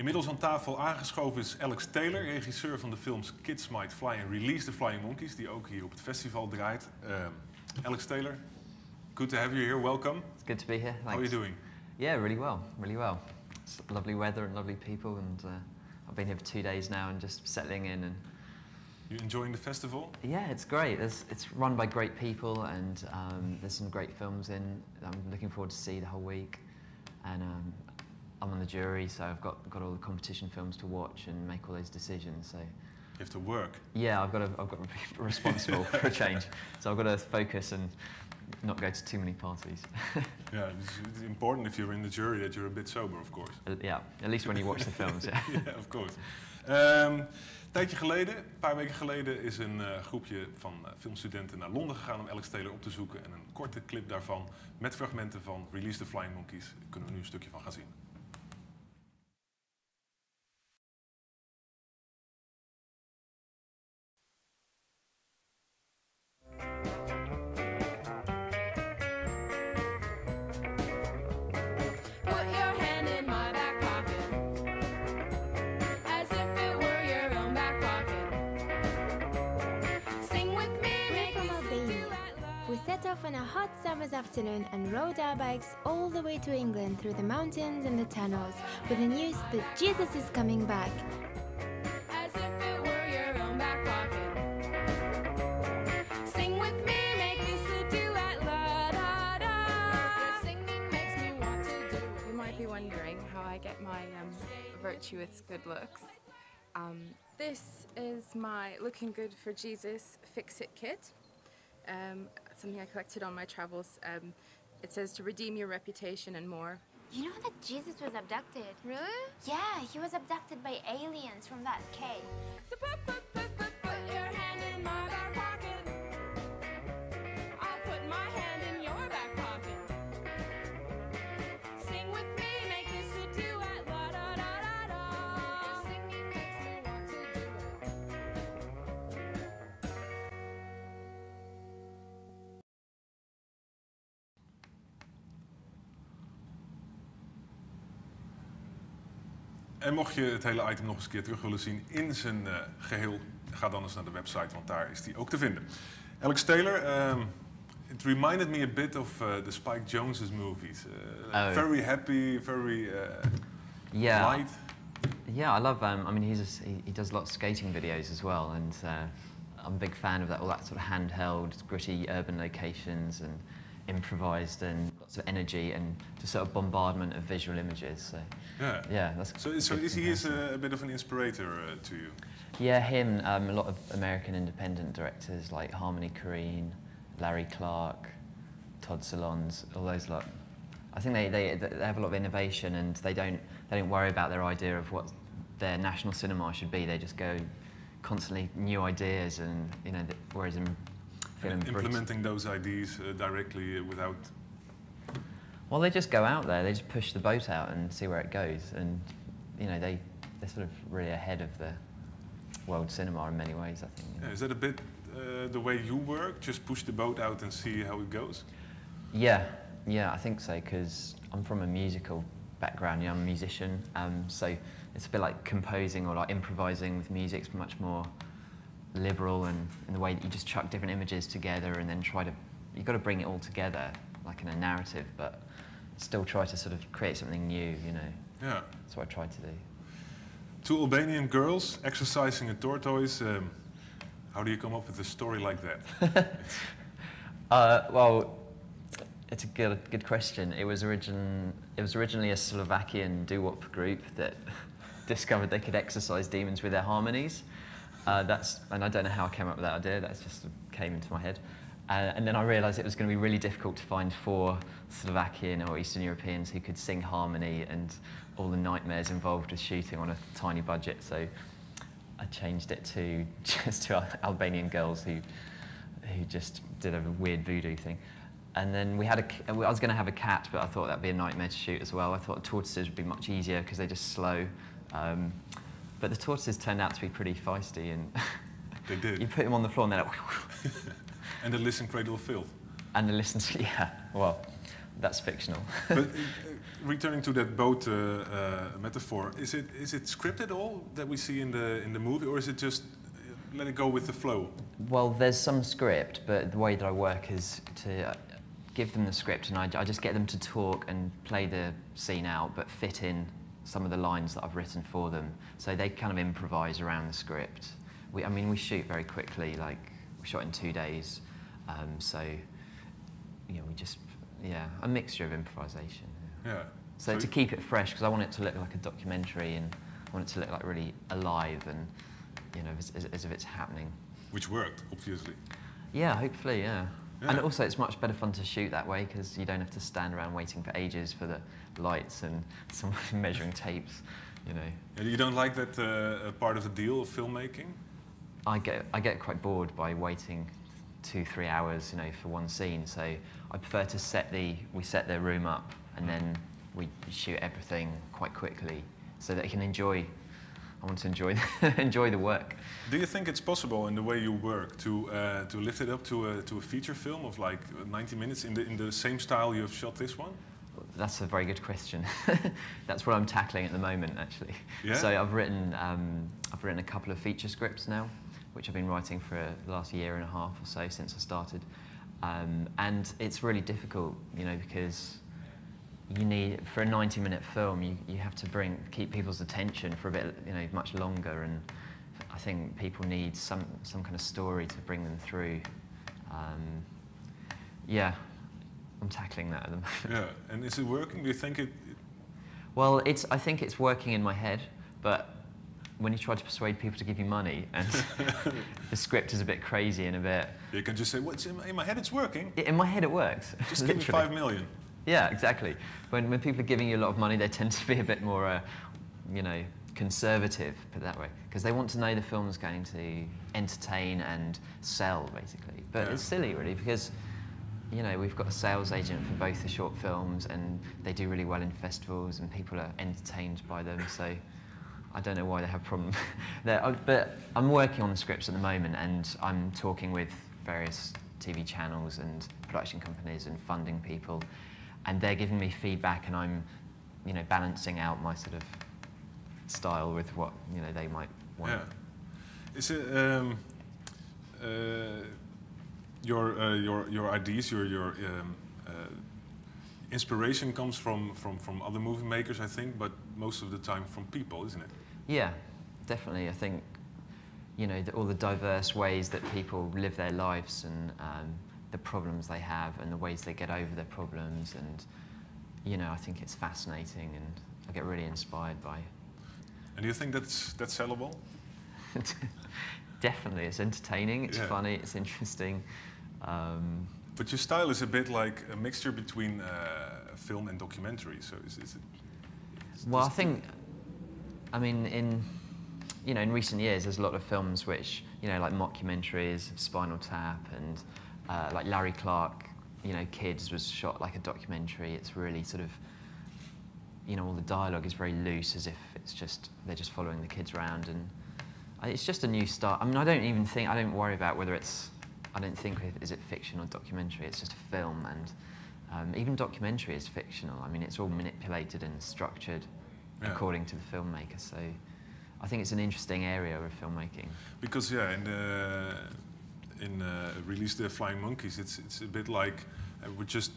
Inmiddels aan tafel aangeschoven is Alex Taylor, regisseur van de films Kids Might Fly en Release the Flying Monkeys, die ook hier op het festival draait. Alex Taylor, good to have you here. Welcome. It's good to be here. Thanks. How are you doing? Yeah, really well, really well. It's lovely weather and lovely people, and I've been here for 2 days now and just settling in. And you enjoying the festival? Yeah, it's great. It's run by great people, and there's some great films in. I'm looking forward to see the whole week, and I'm on the jury, so I've got all the competition films to watch and make all those decisions. So you have to work. Yeah, I've got to be responsible for a change. So I've got to focus and not go to too many parties. Yeah, it's important if you're in the jury that you're a bit sober, of course. Yeah, at least when you watch the films. Yeah, yeah, of course. Tijdje geleden, een paar weken geleden, is een groepje van filmstudenten naar Londen gegaan om Alex Taylor op te zoeken. En een korte clip daarvan met fragmenten van Release the Flying Monkeys kunnen we nu een stukje van gaan zien. We set off on a hot summer's afternoon and rode our bikes all the way to England through the mountains and the tunnels with the news that Jesus is coming back. As if it were your own back pocket. Sing with me, make this a duet, la da da. Your singing makes me want to do it. You might be wondering how I get my virtuous good looks. This is my Looking Good for Jesus Fix-It kit. Something I collected on my travels. It says to redeem your reputation and more. You know that Jesus was abducted? Really? Yeah, he was abducted by aliens from that cave. So put your hand in my back pocket. I'll put my hand in your back pocket. Sing with me, make this a duet, la da da da da. Your singing makes me want to do it. En mocht je het hele item nog eens een keer terug willen zien in zijn geheel, ga dan eens naar de website, want daar is die ook te vinden. Alex Taylor, it reminded me a bit of the Spike Jonze's movies. Very happy, very light. Yeah, I love. I mean, he does a lot of skating videos as well, and I'm a big fan of that. All that sort of handheld, gritty urban locations and improvised and lots of energy and just sort of bombardment of visual images. So yeah, that's so is he a bit of an inspirator to you? Yeah, him. A lot of American independent directors like Harmony Korine, Larry Clark, Todd Solondz, all those lot. I think they have a lot of innovation, and they don't worry about their idea of what their national cinema should be. They just go constantly new ideas, and whereas in implementing those ideas directly without. Well, they just go out there. They just push the boat out and see where it goes, and they're sort of really ahead of the world cinema in many ways, I think. Yeah, is that a bit the way you work? Just push the boat out and see how it goes? Yeah, I think so, because I'm from a musical background. I'm a musician, so it's a bit like composing or like improvising with music. It's much more liberal, and in the way that you just chuck different images together and then you've got to bring it all together like in a narrative, but still try to sort of create something new, Yeah. That's what I tried to do. Two Albanian girls exercising a tortoise. How do you come up with a story like that? Well, it's a good question. It was originally a Slovakian doo-wop group that discovered they could exorcise demons with their harmonies. And I don't know how I came up with that idea. That just came into my head. And then I realised it was going to be really difficult to find 4 Slovakian or Eastern Europeans who could sing harmony, and all the nightmares involved with shooting on a tiny budget. So I changed it to just 2 Albanian girls who just did a weird voodoo thing. And then I was going to have a cat, but I thought that'd be a nightmare to shoot as well. I thought tortoises would be much easier because they're just slow. But the tortoises turned out to be pretty feisty, and they did. You put them on the floor and they're like... And they listen cradle of filth. And they listen to, yeah, well, That's fictional. But returning to that boat metaphor, is it scripted all that we see in the movie, or is it just let it go with the flow? Well, there's some script, but the way that I work is to give them the script, and I just get them to talk and play the scene out, but fit in some of the lines that I've written for them. So they kind of improvise around the script. I mean, we shoot very quickly, like we shot in 2 days. So, you know, a mixture of improvisation. Yeah. So to keep it fresh, because I want it to look like a documentary, and I want it to look like really alive and, you know, as if it's happening. Which worked, obviously. Yeah, hopefully, yeah. Yeah. And also it's much better fun to shoot that way, because you don't have to stand around waiting for ages for the lights and someone measuring tapes, you know. And you don't like that part of the deal of filmmaking? I get quite bored by waiting 2-3 hours, you know, for one scene. So I prefer to we set the room up, and then we shoot everything quite quickly, so that I can enjoy. I want to enjoy enjoy the work. Do you think it's possible in the way you work to lift it up to a feature film of like 90 minutes in the same style you have shot this one? That's a very good question. That's what I'm tackling at the moment, actually. Yeah? So I've written a couple of feature scripts now, which I've been writing for the last 1.5 years or so since I started, and it's really difficult, you know, because you need, for a 90-minute film, you have to keep people's attention for a bit, you know, much longer, and I think people need some kind of story to bring them through. Yeah, I'm tackling that at the moment. Yeah, and is it working? Do you think it? Well, I think it's working in my head, but when you try to persuade people to give you money, and the script is a bit crazy and a bit... You can just say, "What's in my head? It's working." In my head, it works. Just give me 5 million. Yeah, exactly. When people are giving you a lot of money, they tend to be a bit more, you know, conservative, put it that way, because they want to know the film's going to entertain and sell, basically. But Yeah. it's silly, really, because, you know, we've got a sales agent for both the short films, and they do really well in festivals, and people are entertained by them. So I don't know why they have a problem there. But I'm working on the scripts at the moment, and I'm talking with various TV channels and production companies and funding people, and they're giving me feedback, and I'm, you know, balancing out my sort of style with what, you know, they might want. Yeah. Is it your ideas, your inspiration comes from other movie makers, I think, but most of the time from people, isn't it? Yeah, definitely. I think, you know, all the diverse ways that people live their lives, and the problems they have, and the ways they get over their problems, and, you know, I think it's fascinating, and I get really inspired by it. And do you think that's sellable? Definitely, it's entertaining, it's Yeah. funny, it's interesting. But your style is a bit like a mixture between film and documentary. So is it? Well, I think, I mean, in recent years, there's a lot of films which, you know, like mockumentaries of Spinal Tap, and like Larry Clark, you know, Kids was shot like a documentary. It's really sort of, you know, all the dialogue is very loose, as if they're just following the kids around, and it's just a new start. I mean, I don't worry about whether I don't think is it fiction or documentary. It's just a film, and even documentary is fictional. I mean, it's all manipulated and structured according to the filmmaker. So I think it's an interesting area of filmmaking. Because yeah, in Release the Flying Monkeys, it's a bit like we're just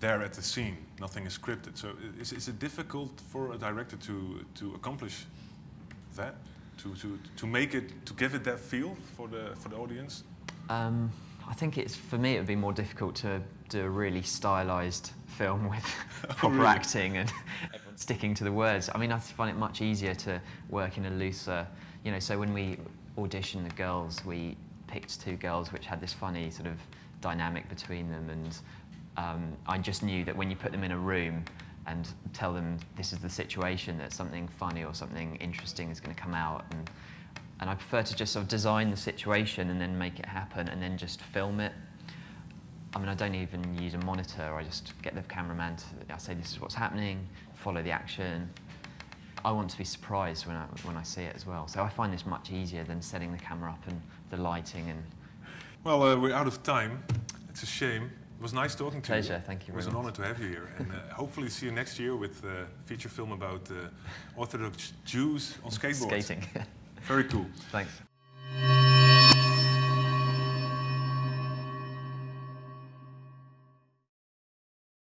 there at the scene. Nothing is scripted. So is it difficult for a director to accomplish that? To make it, to give it that feel for the audience? I think for me it would be more difficult to do a really stylized film with proper really? acting and everyone sticking to the words. I mean, I find it much easier to work in a looser, you know, so when we auditioned the girls, we picked 2 girls which had this funny sort of dynamic between them, and I just knew that when you put them in a room and tell them this is the situation, that something funny or something interesting is going to come out, and I prefer to just sort of design the situation and then make it happen and then just film it. I mean, I don't even use a monitor. I just get the cameraman I say this is what's happening, follow the action. I want to be surprised when I see it as well. So I find this much easier than setting the camera up and the lighting and... Well, we're out of time. It's a shame. It was nice talking to Pleasure, you. thank you It was very an much. honor to have you here. And hopefully see you next year with a feature film about Orthodox Jews on skateboards. Skating. Very cool. Thanks.